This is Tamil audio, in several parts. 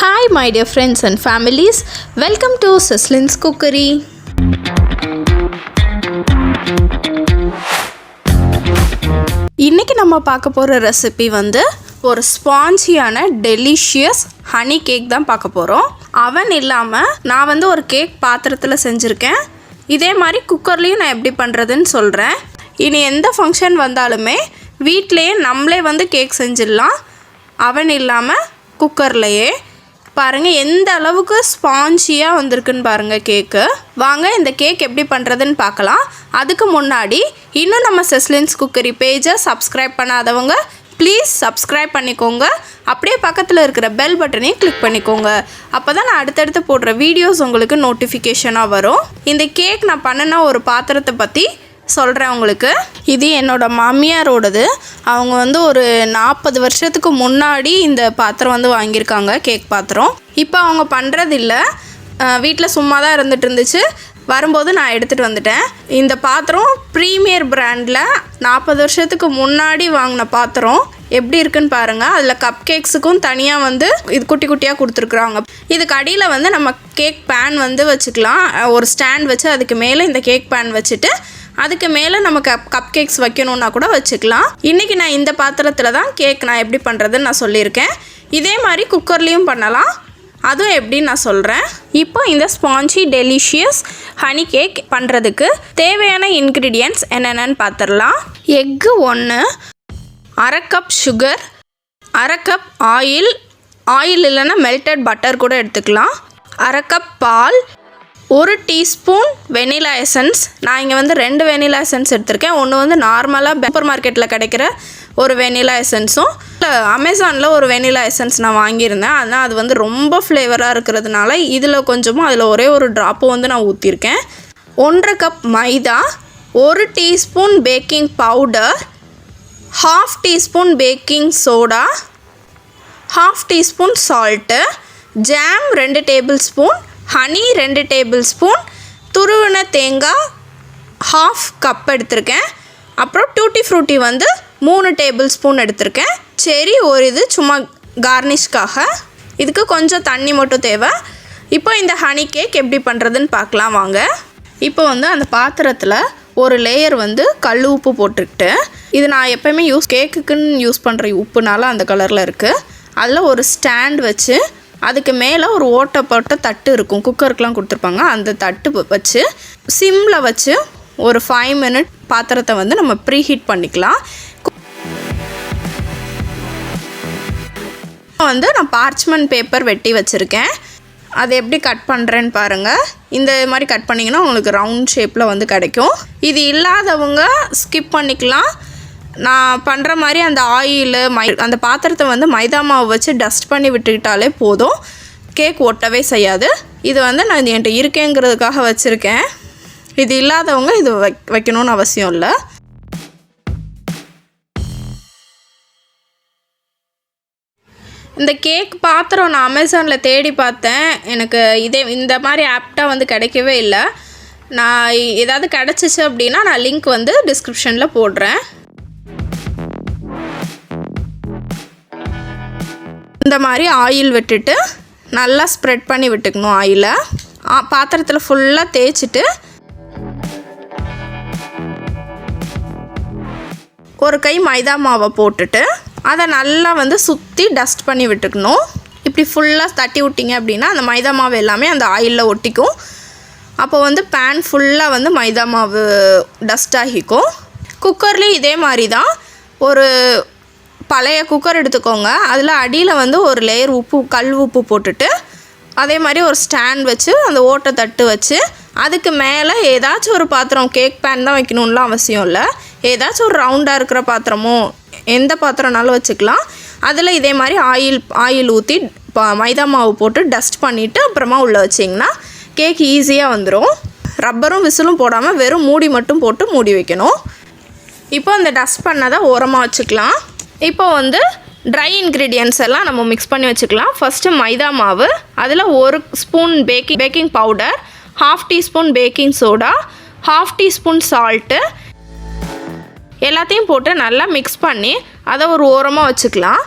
Hi my dear friends and families, welcome to Sislin's Cookery. இன்னைக்கு நம்ம பார்க்க போகிற ரெசிபி வந்து ஒரு ஸ்பாஞ்சியான டெலிஷியஸ் ஹனி கேக் தான் பார்க்க போகிறோம். அவன் இல்லாமல் நான் வந்து ஒரு கேக் பாத்திரத்தில் செஞ்சுருக்கேன். இதே மாதிரி குக்கர்லேயும் நான் எப்படி பண்ணுறதுன்னு சொல்கிறேன். இனி எந்த ஃபங்க்ஷன் வந்தாலுமே வீட்டிலையே நம்மளே வந்து கேக் செஞ்சிடலாம். அவன் இல்லாமல் குக்கர்லையே. பாருங்கள் எந்த அளவுக்கு ஸ்பாஞ்சியாக வந்திருக்குன்னு பாருங்கள் கேக்கு. வாங்க இந்த கேக் எப்படி பண்ணுறதுன்னு பார்க்கலாம். அதுக்கு முன்னாடி இன்னும் நம்ம சிஸ்லின்ஸ் குக்கரி பேஜை சப்ஸ்கிரைப் பண்ணாதவங்க ப்ளீஸ் சப்ஸ்கிரைப் பண்ணிக்கோங்க. அப்படியே பக்கத்தில் இருக்கிற பெல் பட்டனையும் கிளிக் பண்ணிக்கோங்க. அப்போ தான் நான் அடுத்தடுத்து போடுற வீடியோஸ் உங்களுக்கு நோட்டிஃபிகேஷனாக வரும். இந்த கேக் நான் பண்ணின ஒரு பாத்திரத்தை பற்றி சொல்கிறேன் உங்களுக்கு. இது என்னோடய மாமியாரோடது. அவங்க வந்து ஒரு 40 வருஷத்துக்கு முன்னாடி இந்த பாத்திரம் வந்து வாங்கியிருக்காங்க, கேக் பாத்திரம். இப்போ அவங்க பண்ணுறதில்ல, வீட்டில் சும்மா தான் இருந்துட்டு வரும்போது நான் எடுத்துகிட்டு வந்துட்டேன். இந்த பாத்திரம் ப்ரீமியர் பிராண்டில் 40 வருஷத்துக்கு முன்னாடி வாங்கின பாத்திரம். எப்படி இருக்குன்னு பாருங்கள். அதில் கப் கேக்ஸுக்கும் தனியாக வந்து இது குட்டி குட்டியாக கொடுத்துருக்குறாங்க. இதுக்கு அடியில் வந்து நம்ம கேக் பேன் வந்து வச்சுக்கலாம். ஒரு ஸ்டாண்ட் வச்சு அதுக்கு மேலே இந்த கேக் பேன் வச்சுட்டு அதுக்கு மேலே நம்ம கப் கேக்ஸ் வைக்கணுன்னா கூட வச்சுக்கலாம். இன்றைக்கி நான் இந்த பாத்திரத்தில் தான் கேக் நான் எப்படி பண்ணுறதுன்னு நான் சொல்லியிருக்கேன். இதே மாதிரி குக்கர்லேயும் பண்ணலாம், அதுவும் எப்படின்னு நான் சொல்கிறேன். இப்போ இந்த ஸ்பாஞ்சி டெலிஷியஸ் ஹனி கேக் பண்ணுறதுக்கு தேவையான இன்க்ரீடியன்ட்ஸ் என்னென்னு பார்த்துடலாம். எக்கு 1, அரை கப் சுகர், அரை கப் ஆயில் இல்லைன்னா மெல்டட் பட்டர் கூட எடுத்துக்கலாம், அரை கப் பால், 1 டீஸ்பூன் வெனிலா எசன்ஸ். நான் இங்கே வந்து 2 வெனிலா எசன்ஸ் எடுத்திருக்கேன். ஒன்று வந்து நார்மலாக சூப்பர் மார்க்கெட்டில் கிடைக்கிற ஒரு வெனிலா எசன்ஸும், அமேசானில் ஒரு வெனிலா எசன்ஸ் நான் வாங்கியிருந்தேன். ஆனால் அது வந்து ரொம்ப ஃப்ளேவராக இருக்கிறதுனால இதில் கொஞ்சமும் அதில் ஒரே ஒரு ட்ராப்பும் வந்து நான் ஊற்றிருக்கேன். 1/2 கப் மைதா, 1 teaspoon baking powder, 1/2 teaspoon baking soda, 1/2 teaspoon salt, jam 2 table spoon, honey 2 table spoon, துருவின தேங்காய் 1/2 கப் எடுத்திருக்கேன். அப்புறம் டூட்டி ஃப்ரூட்டி வந்து 3 டேபிள் ஸ்பூன் எடுத்திருக்கேன். செரி ஒரு இது சும்மா கார்னிஷ்காக. இதுக்கு கொஞ்சம் தண்ணி மட்டும் தேவை. இப்போ இந்த ஹனி கேக் எப்படி பண்ணுறதுன்னு பார்க்கலாம் வாங்க. இப்போ வந்து அந்த பாத்திரத்தில் ஒரு லேயர் வந்து கல் உப்பு போட்டுக்கிட்டு, இது நான் எப்போயுமே கேக்குக்குன்னு யூஸ் பண்ணுற உப்புனால அந்த கலரில் இருக்குது. அதில் ஒரு ஸ்டாண்ட் வச்சு அதுக்கு மேலே ஒரு ஓட்டை போட்ட தட்டு இருக்கும், குக்கருக்கெலாம் கொடுத்துருப்பாங்க. அந்த தட்டு வச்சு சிம்மில் வச்சு ஒரு 5 மினிட் பாத்திரத்தை வந்து நம்ம ப்ரீஹீட் பண்ணிக்கலாம். வந்து நான் பார்ச்மெண்ட் பேப்பர் வெட்டி வச்சுருக்கேன். அதை எப்படி கட் பண்ணுறேன்னு பாருங்கள். இந்த மாதிரி கட் பண்ணிங்கன்னா உங்களுக்கு ரவுண்ட் ஷேப்பில் வந்து கிடைக்கும். இது இல்லாதவங்க ஸ்கிப் பண்ணிக்கலாம். நான் பண்ணுற மாதிரி அந்த ஆயிலு அந்த பாத்திரத்தை வந்து மைதா மாவு வச்சு டஸ்ட் பண்ணி விட்டுக்கிட்டாலே போதும், கேக் ஒட்டவே செய்யாது. இது வந்து நான் என்கிட்ட இருக்கேங்கிறதுக்காக வச்சுருக்கேன். இது இல்லாதவங்க இது வைக்கணும்னு அவசியம் இல்லை. இந்த கேக் பாத்திரம் நான் அமேசானில் தேடி பார்த்தேன். எனக்கு இந்த மாதிரி ஆப்டாக வந்து கிடைக்கவே இல்லை. நான் ஏதாவது கிடச்சிச்சு அப்படின்னா நான் லிங்க் வந்து டிஸ்கிரிப்ஷனில் போடுறேன். இந்த மாதிரி ஆயில் விட்டுட்டு நல்லா ஸ்ப்ரெட் பண்ணி விட்டுக்கணும். ஆயிலை பாத்திரத்தில் ஃபுல்லாக தேய்ச்சிட்டு ஒரு கை மைதா மாவை போட்டுட்டு அதை நல்லா வந்து சுற்றி டஸ்ட் பண்ணி விட்டுக்கணும். இப்படி ஃபுல்லாக தட்டி விட்டிங்க அப்படின்னா அந்த மைதா மாவு எல்லாமே அந்த ஆயிலில் ஒட்டிக்கும். அப்போ வந்து பேன் ஃபுல்லாக வந்து மைதா மாவு டஸ்ட் ஆகிக்கும். குக்கர்லேயும் இதே மாதிரி தான். ஒரு பழைய குக்கர் எடுத்துக்கோங்க. அதில் அடியில் வந்து ஒரு லேயர் கல் உப்பு போட்டுட்டு அதே மாதிரி ஒரு ஸ்டாண்ட் வச்சு அந்த ஓட்டை தட்டு வச்சு அதுக்கு மேலே ஏதாச்சும் ஒரு பாத்திரம், கேக் பேன் தான் வைக்கணும்லாம் அவசியம் இல்லை, ஏதாச்சும் ஒரு ரவுண்டாக இருக்கிற பாத்திரமோ எந்த பாத்திரம்னாலும் வச்சுக்கலாம். அதில் இதே மாதிரி ஆயில் ஊற்றி மைதா மாவு போட்டு டஸ்ட் பண்ணிவிட்டு அப்புறமா உள்ளே வச்சிங்கன்னா கேக் ஈஸியாக வந்துடும். ரப்பரும் விசிலும் போடாமல் வெறும் மூடி மட்டும் போட்டு மூடி வைக்கணும். இப்போ அந்த டஸ்ட் பண்ணதை ஓரமாக வச்சுக்கலாம். இப்போ வந்து ட்ரை இன்க்ரீடியன்ட்ஸ் எல்லாம் நம்ம மிக்ஸ் பண்ணி வச்சுக்கலாம். ஃபஸ்ட்டு மைதா மாவு, அதில் 1 spoon baking powder, 1/2 teaspoon baking soda, 1/2 teaspoon salt எல்லாத்தையும் போட்டு நல்லா மிக்ஸ் பண்ணி அதை ஒரு ஓரமாக வச்சுக்கலாம்.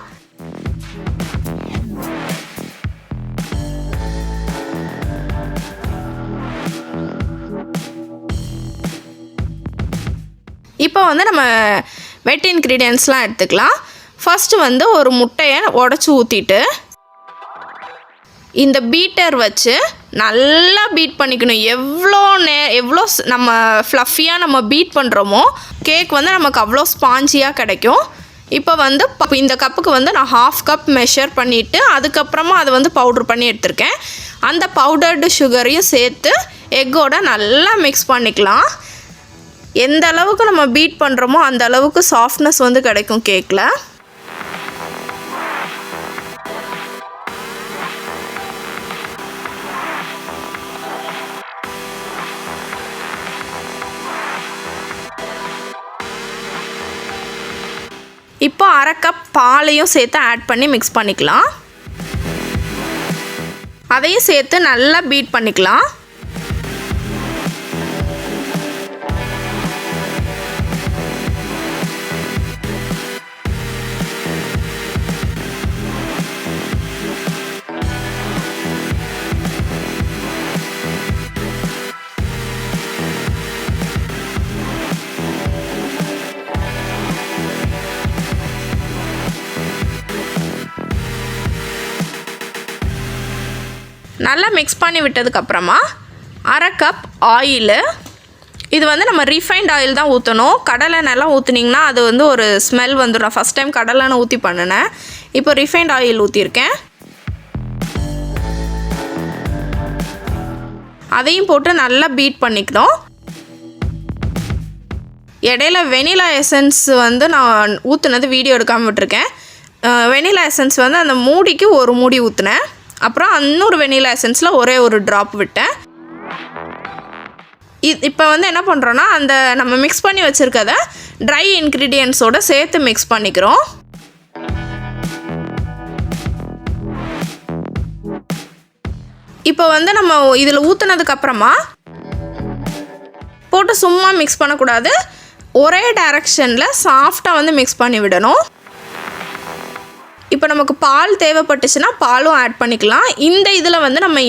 இப்போ வந்து நம்ம வெட் இன்க்ரீடியன்ட்ஸ்லாம் எடுத்துக்கலாம். ஃபஸ்ட்டு வந்து ஒரு முட்டையை உடச்சி ஊற்றிட்டு இந்த பீட்டர் வச்சு நல்லா பீட் பண்ணிக்கணும். எவ்வளோ நம்ம ஃப்ளஃபியாக நம்ம பீட் பண்ணுறோமோ கேக் வந்து நமக்கு அவ்வளோ ஸ்பாஞ்சியாக கிடைக்கும். இப்போ வந்து இந்த கப்புக்கு வந்து நான் 1/2 கப் மெஷர் பண்ணிவிட்டு அதுக்கப்புறமா அதை வந்து பவுட்ரு பண்ணி எடுத்திருக்கேன். அந்த பவுடர்டு சுகரையும் சேர்த்து எக்கோட நல்லா மிக்ஸ் பண்ணிக்கலாம். எந்த அளவுக்கு நம்ம பீட் பண்ணுறோமோ அந்த அளவுக்கு சாஃப்ட்னஸ் வந்து கிடைக்கும் கேக்கில். இப்போ 1/2 கப் பாலையும் சேர்த்து ஆட் பண்ணி மிக்ஸ் பண்ணிக்கலாம். அதையும் சேர்த்து நல்லா பீட் பண்ணிக்கலாம். நல்லா மிக்ஸ் பண்ணி விட்டதுக்கப்புறமா 1/2 கப் ஆயிலு. இது வந்து நம்ம ரீஃபைண்ட் ஆயில் தான் ஊற்றணும். கடலெண்ணெய்லாம் ஊற்றுனிங்கன்னா அது வந்து ஒரு ஸ்மெல் வந்துடும். நான் ஃபஸ்ட் டைம் கடலெண்ணெய் ஊற்றி பண்ணினேன். இப்போ ரீஃபைண்ட் ஆயில் ஊற்றிருக்கேன். அதையும் போட்டு நல்லா பீட் பண்ணிக்கணும். இடையில வெனிலா எசன்ஸ் வந்து நான் ஊற்றுனது வீடியோ எடுக்காமல் விட்டுருக்கேன். வெனிலா எசன்ஸ் வந்து அந்த மூடிக்கு ஒரு மூடி ஊற்றினேன். அப்புறம் இன்னொரு வெனிலா எசன்ஸில் ஒரே ஒரு ட்ராப் விட்டேன். இப்போ வந்து என்ன பண்ணுறோன்னா அந்த நம்ம மிக்ஸ் பண்ணி வச்சுருக்கத ட்ரை இன்க்ரீடியன்ட்ஸோடு சேர்த்து மிக்ஸ் பண்ணிக்கிறோம். இப்போ வந்து நம்ம இதில் ஊற்றுனதுக்கப்புறமா போட்டு சும்மா மிக்ஸ் பண்ணக்கூடாது. ஒரே டைரக்ஷனில் சாஃப்டாக வந்து மிக்ஸ் பண்ணி விடணும். இப்போ நமக்கு பால் தேவைப்பட்டுச்சுன்னா பாலும் ஆட் பண்ணிக்கலாம். இந்த இதில் வந்து நம்ம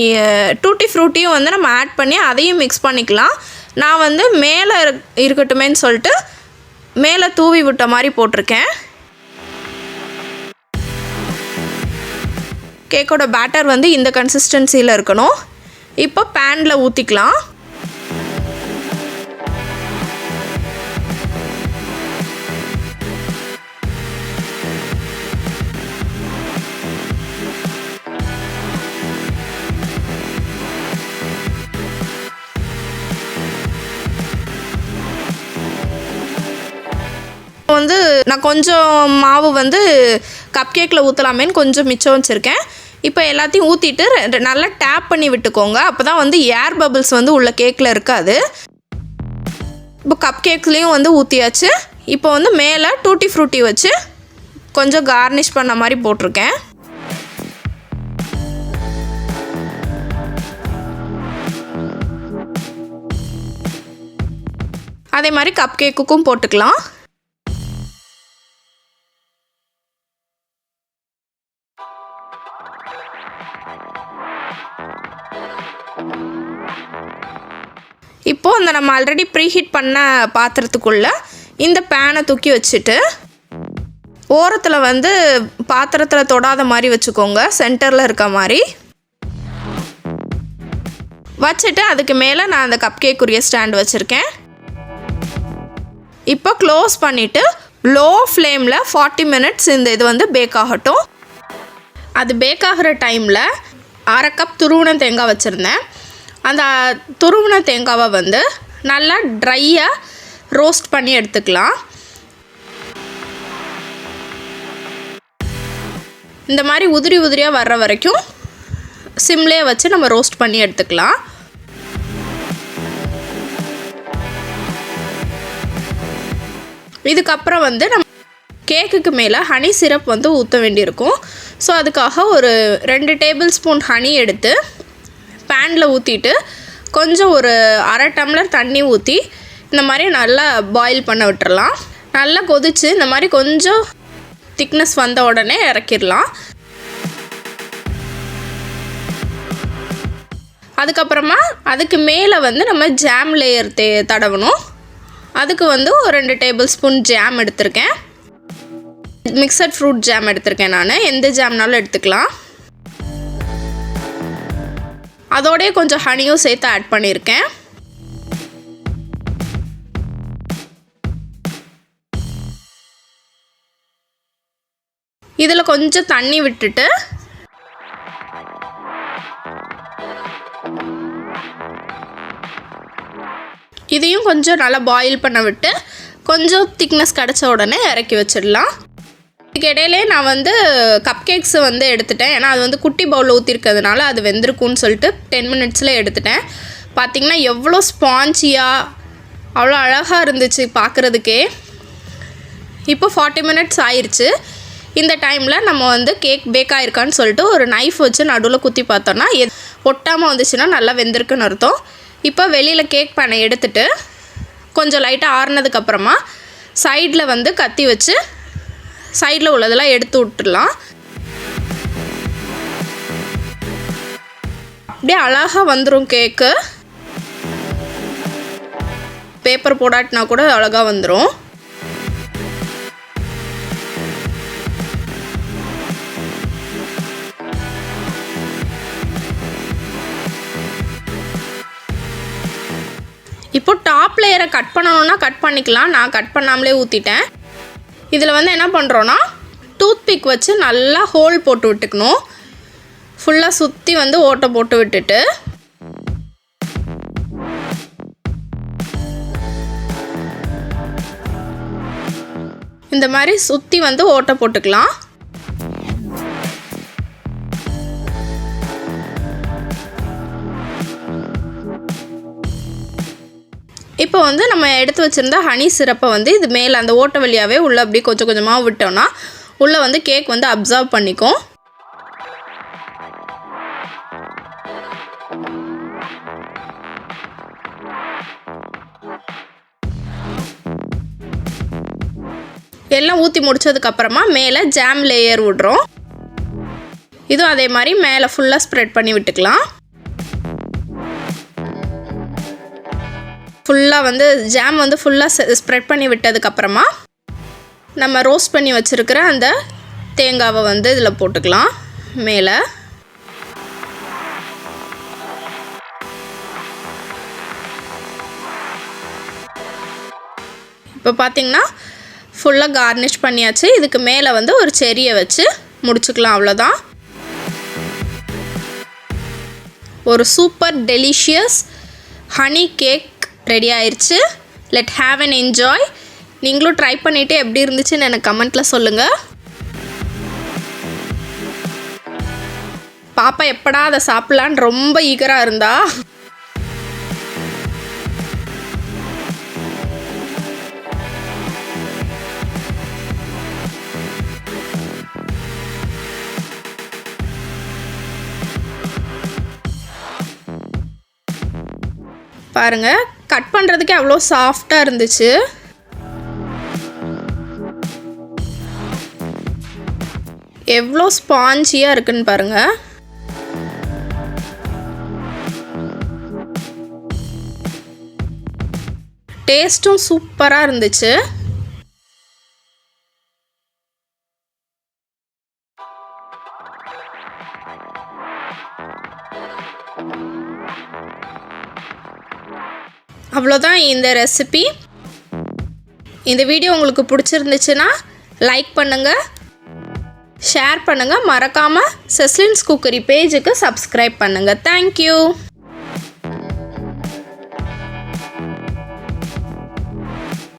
டூட்டி ஃப்ரூட்டியும் வந்து நம்ம ஆட் பண்ணி அதையும் மிக்ஸ் பண்ணிக்கலாம். நான் வந்து மேலே இருக்கட்டுமேன்னு சொல்லிட்டு மேலே தூவி விட்ட மாதிரி போட்டிருக்கேன். கேக்கோட பேட்டர் வந்து இந்த கன்சிஸ்டன்சியில் இருக்கணும். இப்போ பேனில் ஊற்றிக்கலாம். வந்து நான் கொஞ்சம் மாவு வந்து கப் கேக்கில் ஊற்றலாமேன்னு கொஞ்சம் மிச்சம் வச்சுருக்கேன். இப்போ எல்லாத்தையும் ஊற்றிட்டு நல்லா டேப் பண்ணி விட்டுக்கோங்க. அப்போ தான் வந்து ஏர் பபிள்ஸ் வந்து உள்ள கேக்கில் இருக்காது. இப்போ கப் கேக்ஸ்லேயும் வந்து ஊற்றியாச்சு. இப்போ வந்து மேலே டூட்டி ஃப்ரூட்டி வச்சு கொஞ்சம் கார்னிஷ் பண்ண மாதிரி போட்டிருக்கேன். அதே மாதிரி கப் கேக்குக்கும் போட்டுக்கலாம். இப்போது இந்த நம்ம ஆல்ரெடி ப்ரீஹீட் பண்ண பாத்திரத்துக்குள்ளே இந்த பேனை தூக்கி வச்சுட்டு ஓரத்தில் வந்து பாத்திரத்தில் தொடாத மாதிரி வச்சுக்கோங்க. சென்டரில் இருக்க மாதிரி வச்சுட்டு அதுக்கு மேலே நான் அந்த கப் கேக்குரிய ஸ்டாண்ட் வச்சுருக்கேன். இப்போ க்ளோஸ் பண்ணிவிட்டு லோ ஃப்ளேமில் 40 மினிட்ஸ் இந்த இது வந்து பேக் ஆகட்டும். அது பேக் ஆகிற டைமில் 1/2 கப் துருவின தேங்காய் வச்சுருந்தேன். அந்த துருவின தேங்காவை வந்து நல்லா ட்ரையாக ரோஸ்ட் பண்ணி எடுத்துக்கலாம். இந்த மாதிரி உதிரி உதிரியாக வர்ற வரைக்கும் சிம்லேயே வச்சு நம்ம ரோஸ்ட் பண்ணி எடுத்துக்கலாம். இதுக்கப்புறம் வந்து நம்ம கேக்குக்கு மேலே ஹனி சிரப் வந்து ஊற்ற வேண்டியிருக்கும். ஸோ அதுக்காக ஒரு 2 டேபிள் ஸ்பூன் ஹனி எடுத்து பேனில் ஊற்றிட்டு கொஞ்சம் ஒரு 1/2 டம்ளர் தண்ணி ஊற்றி இந்த மாதிரி நல்லா பாயில் பண்ண விட்டுறலாம். நல்லா கொதித்து இந்த மாதிரி கொஞ்சம் திக்னஸ் வந்த உடனே இறக்கிடலாம். அதுக்கப்புறமா அதுக்கு மேலே வந்து நம்ம ஜாம் லேயர் தடவணும். அதுக்கு வந்து ஒரு 2 டேபிள் ஸ்பூன் ஜாம் எடுத்திருக்கேன். மிக்சட் ஃப்ரூட் ஜாம் எடுத்திருக்கேன் நான். எந்த ஜாம்னாலும் எடுத்துக்கலாம். அதோடய கொஞ்சம் ஹனியும் சேர்த்து ஆட் பண்ணியிருக்கேன். இதில் கொஞ்சம் தண்ணி விட்டுட்டு இதையும் கொஞ்சம் நல்லா பாயில் பண்ண விட்டு கொஞ்சம் திக்னஸ் கிடச்ச உடனே இறக்கி வச்சிடலாம். இதுக்கு இடையிலே நான் வந்து கப் கேக்ஸ் வந்து எடுத்துட்டேன். ஏன்னா அது வந்து குட்டி பவுலில் ஊற்றிருக்கிறதுனால அது வெந்திருக்குன்னு சொல்லிட்டு 10 மினிட்ஸில் எடுத்துட்டேன். பார்த்திங்கன்னா எவ்வளோ ஸ்பான்ஜியாக அவ்வளோ அழகாக இருந்துச்சு பார்க்குறதுக்கே. இப்போ 40 மினிட்ஸ் ஆயிடுச்சு. இந்த டைமில் நம்ம வந்து கேக் பேக் ஆகிருக்கான்னு சொல்லிட்டு ஒரு நைஃப் வச்சு நடுவில் குத்தி பார்த்தோன்னா ஒட்டாமல் வந்துச்சுன்னா நல்லா வெந்திருக்குன்னு அர்த்தம். இப்போ வெளியில் கேக் பேனை எடுத்துகிட்டு கொஞ்சம் லைட்டாக ஆறுனதுக்கப்புறமா சைடில் வந்து கத்தி வச்சு சைடில் உள்ளதெல்லாம் எடுத்து விட்டுடலாம். அப்படியே அழகாக வந்துடும் கேக்கு. பேப்பர் போடாட்டினா கூட அழகாக வந்துடும். இப்போ டாப் லேயரை கட் பண்ணணுன்னா கட் பண்ணிக்கலாம். நான் கட் பண்ணாமலே ஊற்றிட்டேன். இதில் வந்து என்ன பண்ணுறோன்னா டூத் பிக் வச்சு நல்லா ஹோல் போட்டு விட்டுக்கணும். ஃபுல்லாக சுற்றி வந்து ஓட்டை போட்டு விட்டுட்டு இந்த மாதிரி சுற்றி வந்து ஓட்டை போட்டுக்கலாம். இப்போ வந்து நம்ம எடுத்து வச்சுருந்த ஹனி சிரப்பை வந்து இது மேலே அந்த ஓட்டை வழியாகவே உள்ளே அப்படியே கொஞ்சம் கொஞ்சமாக விட்டோம்னா உள்ளே வந்து கேக் வந்து அப்சர்வ் பண்ணிக்கும். எல்லாம் ஊற்றி முடிச்சதுக்கப்புறமா மேலே ஜாம் லேயர் விடுறோம். இதுவும் அதே மாதிரி மேலே ஃபுல்லாக ஸ்ப்ரெட் பண்ணி விட்டுக்கலாம். ஃபுல்லாக வந்து ஜாம் வந்து ஃபுல்லாக ஸ்ப்ரெட் பண்ணி விட்டதுக்கப்புறமா நம்ம ரோஸ்ட் பண்ணி வச்சுருக்கிற அந்த தேங்காவை வந்து இதில் போட்டுக்கலாம் மேலே. இப்போ பார்த்திங்கன்னா ஃபுல்லாக கார்னிஷ் பண்ணியாச்சு. இதுக்கு மேலே வந்து ஒரு செரியை வச்சு முடிச்சுக்கலாம். அவ்வளோதான். ஒரு super delicious honey cake ready ஆயிடுச்சு. Let have and enjoy. நீங்களும் ட்ரை பண்ணிவிட்டு எப்படி இருந்துச்சுன்னு எனக்கு கமெண்ட்டில் சொல்லுங்கள். பாப்பா எப்படா அதை சாப்பிட்லான்னு ரொம்ப ஈகராக இருந்தா. பாருங்கள், கட் பண்ணுறதுக்கே அவ்வளோ சாஃப்டாக இருந்துச்சு. எவ்வளோ ஸ்பான்ஜியாக இருக்குன்னு பாருங்கள். டேஸ்ட்டும் சூப்பராக இருந்துச்சு. அவ்வளோதான் இந்த ரெசிபி. இந்த வீடியோ உங்களுக்கு பிடிச்சிருந்துச்சுன்னா லைக் பண்ணுங்கள், ஷேர் பண்ணுங்கள், மறக்காமல் செஸ்லின்ஸ் குக்கரி பேஜுக்கு சப்ஸ்கிரைப் பண்ணுங்கள். தேங்க்யூ.